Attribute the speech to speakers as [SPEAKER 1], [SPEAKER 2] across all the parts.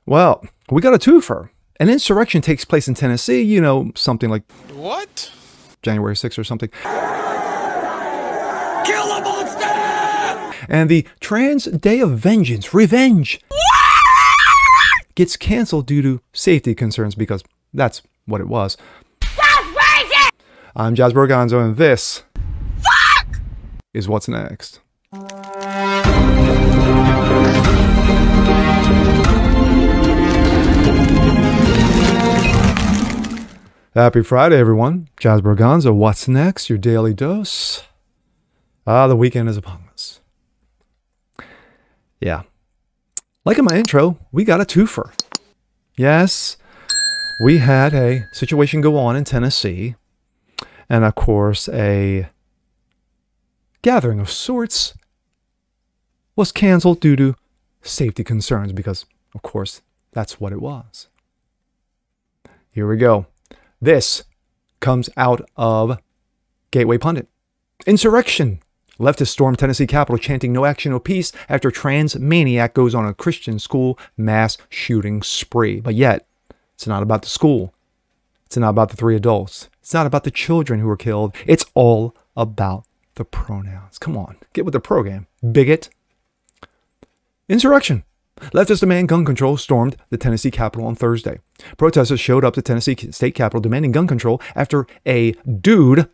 [SPEAKER 1] Well, we got a twofer. An insurrection takes place in Tennessee, you know, something like...
[SPEAKER 2] What?
[SPEAKER 1] January 6th or something.
[SPEAKER 2] Kill the monster!
[SPEAKER 1] And the Trans Day of Vengeance, revenge, gets canceled due to safety concerns because that's what it was.
[SPEAKER 3] That's racist!
[SPEAKER 1] I'm Jazz Borganzo, and this is What's Next. Happy Friday, everyone. Jazz Borganzo, What's Next? Your daily dose. The weekend is upon us. Yeah. Like in my intro, we got a twofer. Yes, we had a situation go on in Tennessee. And of course, a gathering of sorts was canceled due to safety concerns because, of course, that's what it was. Here we go. This comes out of Gateway Pundit. Insurrection. Leftists storm Tennessee Capitol chanting no action, no peace after trans maniac goes on a Christian school mass shooting spree. But yet, it's not about the school. It's not about the 3 adults. It's not about the children who were killed. It's all about the pronouns. Come on, get with the program, bigot. Insurrection. Leftists demand gun control stormed the Tennessee Capitol on Thursday. Protesters showed up to Tennessee State Capitol demanding gun control after a dude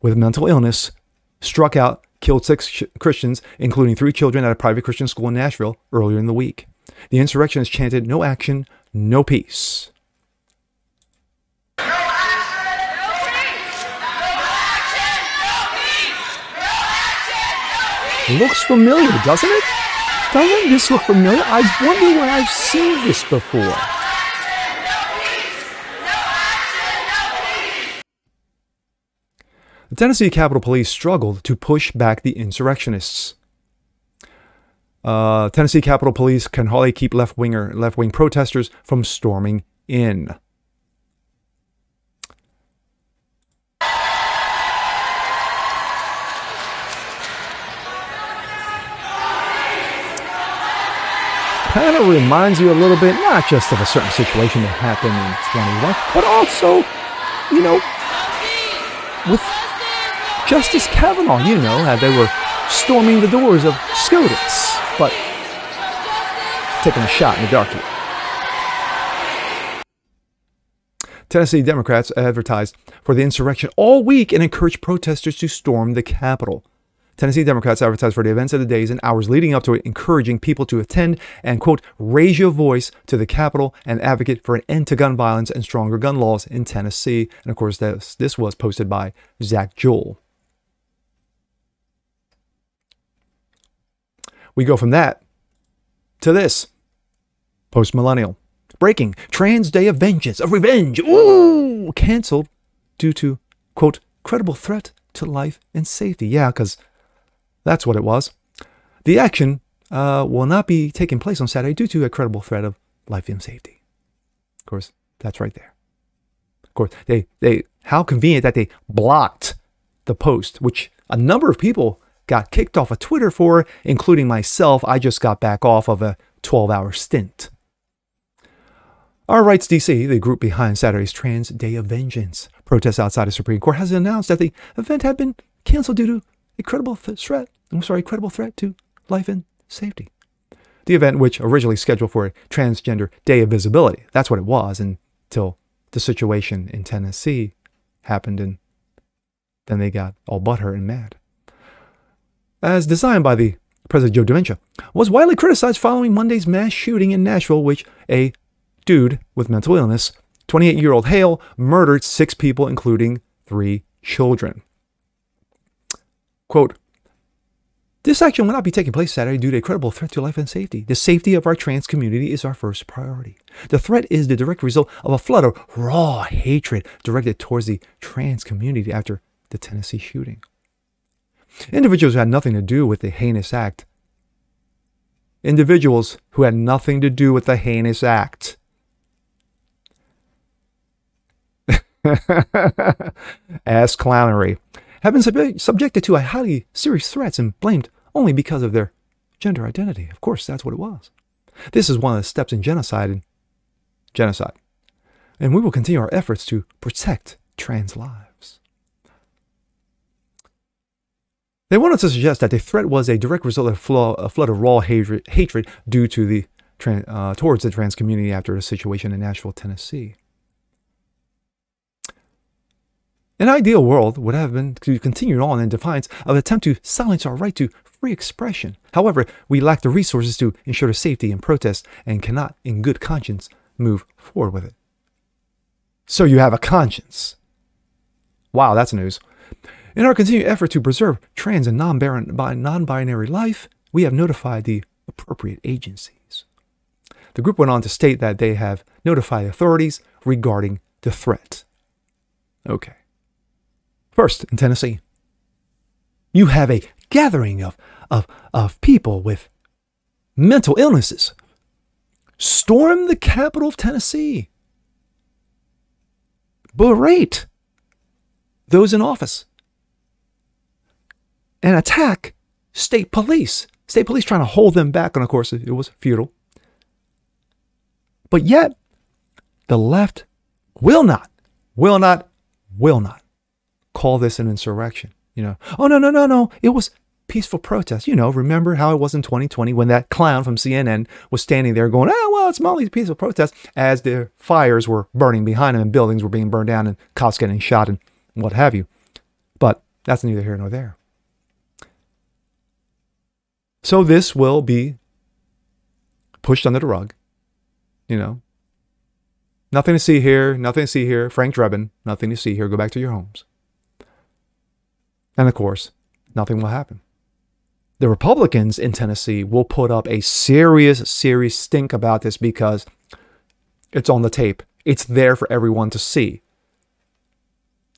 [SPEAKER 1] with mental illness struck out, killed 6 Christians, including 3 children at a private Christian school in Nashville earlier in the week. The insurrectionists chanted, "No action, no peace." Looks familiar, doesn't it? Doesn't this look familiar? I wonder where I've seen this before. The Tennessee Capitol Police struggled to push back the insurrectionists. Tennessee Capitol Police can hardly keep left-wing protesters from storming in. Kind of reminds you a little bit, not just of a certain situation that happened in 21, but also, you know, with Justice Kavanaugh, you know, how they were storming the doors of SCOTUS, but taking a shot in the dark here. Tennessee Democrats advertised for the insurrection all week and encouraged protesters to storm the Capitol. Tennessee Democrats advertised for the events of the days and hours leading up to it, encouraging people to attend and, quote, raise your voice to the Capitol and advocate for an end to gun violence and stronger gun laws in Tennessee. And, of course, this was posted by Zach Joel. We go from that to this. Post-millennial. Breaking. Trans Day of Vengeance. Of revenge. Ooh! Canceled due to, quote, credible threat to life and safety. Yeah, because that's what it was. The action will not be taking place on Saturday due to a credible threat of life and safety. Of course, that's right there. Of course, how convenient that they blocked the post, which a number of people got kicked off of Twitter for, including myself. I just got back off of a 12-hour stint. Our Rights DC, the group behind Saturday's Trans Day of Vengeance protest outside the Supreme Court, has announced that the event had been canceled due to a credible threat to life and safety. The event, which originally scheduled for a Transgender Day of Visibility, that's what it was until the situation in Tennessee happened, and then they got all butthurt and mad. As designed by the President Joe Dementia, was widely criticized following Monday's mass shooting in Nashville, which a dude with mental illness, 28-year-old Hale, murdered 6 people, including 3 children. Quote, this action will not be taking place Saturday due to a credible threat to life and safety. The safety of our trans community is our first priority. The threat is the direct result of a flood of raw hatred directed towards the trans community after the Tennessee shooting. Individuals who had nothing to do with the heinous act. Ass clownery have been subjected to a highly serious threats and blamed only because of their gender identity. Of course, that's what it was. This is one of the steps in genocide. And we will continue our efforts to protect trans lives. They wanted to suggest that the threat was a direct result of a flood of raw hatred due to the towards the trans community after the situation in Nashville, Tennessee. An ideal world would have been to continue on in defiance of an attempt to silence our right to free expression. However, we lack the resources to ensure the safety and protest and cannot, in good conscience, move forward with it. So you have a conscience. Wow, that's news. In our continued effort to preserve trans and non-binary life, we have notified the appropriate agencies. The group went on to state that they have notified authorities regarding the threat. Okay. First, in Tennessee, you have a gathering of people with mental illnesses storm the capital of Tennessee, berate those in office, and attack state police. State police trying to hold them back, and of course it was futile. But yet, the left will not call this an insurrection. Oh, no. It was peaceful protest. Remember how it was in 2020 when that clown from CNN was standing there going, oh, well, it's Molly's peaceful protest, as the fires were burning behind him and buildings were being burned down and cops getting shot and what have you. But that's neither here nor there. So this will be pushed under the rug. Nothing to see here, nothing to see here. Frank Drebin, nothing to see here. Go back to your homes. And of course, nothing will happen. The Republicans in Tennessee will put up a serious stink about this because it's on the tape. It's there for everyone to see.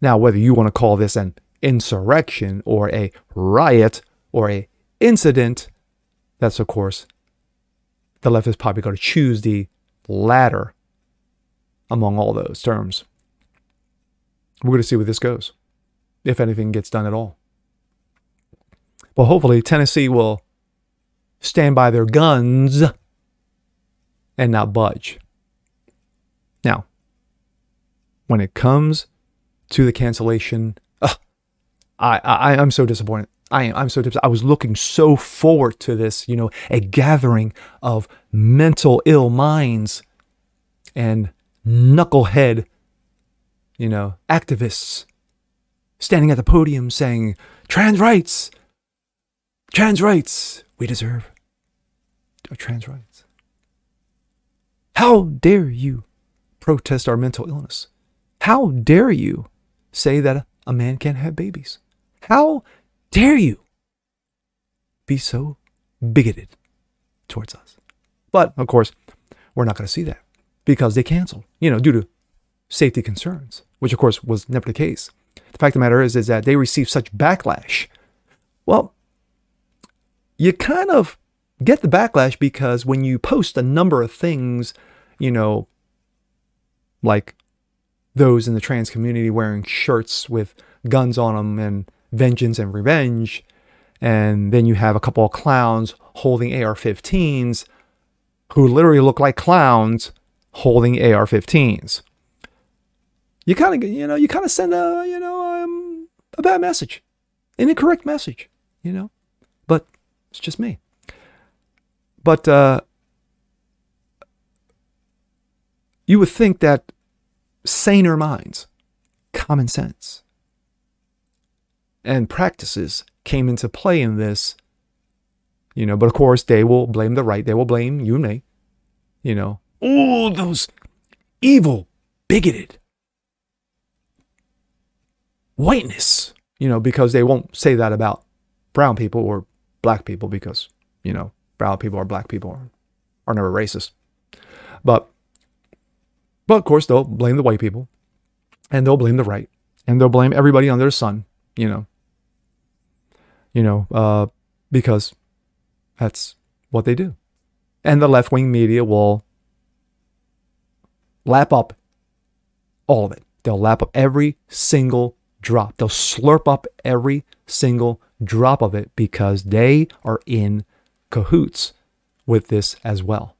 [SPEAKER 1] Now, whether you want to call this an insurrection or a riot or a incident, that's, of course, the left is probably going to choose the latter among all those terms. We're going to see where this goes, if anything gets done at all. Well, hopefully Tennessee will stand by their guns and not budge. Now, when it comes to the cancellation, I'm so disappointed. I'm so disappointed. I was looking so forward to this, a gathering of mental ill minds and knucklehead, activists standing at the podium saying, trans rights, we deserve trans rights. How dare you protest our mental illness? How dare you say that a man can't have babies? How dare you be so bigoted towards us? But, of course, we're not going to see that because they canceled, due to safety concerns, which, of course, was never the case. The fact of the matter is that they received such backlash. Well, you kind of get the backlash because when you post a number of things, like those in the trans community wearing shirts with guns on them and vengeance and revenge, and then you have a couple of clowns holding AR-15s who literally look like clowns holding AR-15s. You kind of send a bad message, an incorrect message, but it's just me. But you would think that saner minds, common sense, and practices came into play in this, but of course they will blame the right. They will blame you and me, oh, those evil, bigoted whiteness, because they won't say that about brown people or black people because, brown people or black people are never racist. But of course they'll blame the white people and they'll blame the right and they'll blame everybody under the sun, because that's what they do. And the left-wing media will lap up all of it. They'll lap up every single drop. They'll slurp up every single drop of it because they are in cahoots with this as well.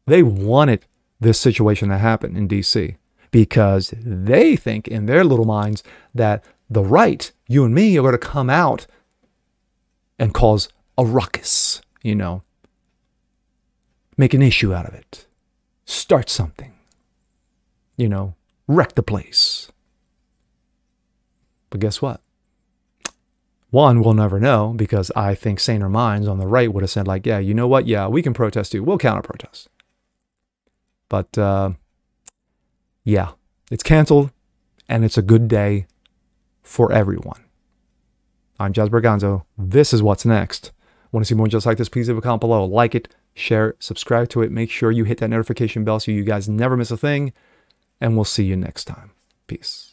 [SPEAKER 1] They wanted this situation to happen in DC because they think in their little minds that the right, you and me, are going to come out and cause a ruckus, you know, make an issue out of it, start something, you know, wreck the place. But guess what? One, we'll never know, because I think saner minds on the right would have said, like, yeah, you know what? Yeah, we can protest too. We'll counter-protest. But, yeah, it's canceled, and it's a good day for everyone. I'm Jazz Berganzo. This is What's Next. Want to see more just like this? Please leave a comment below. Like it, share it, subscribe to it. Make sure you hit that notification bell so you guys never miss a thing. And we'll see you next time. Peace.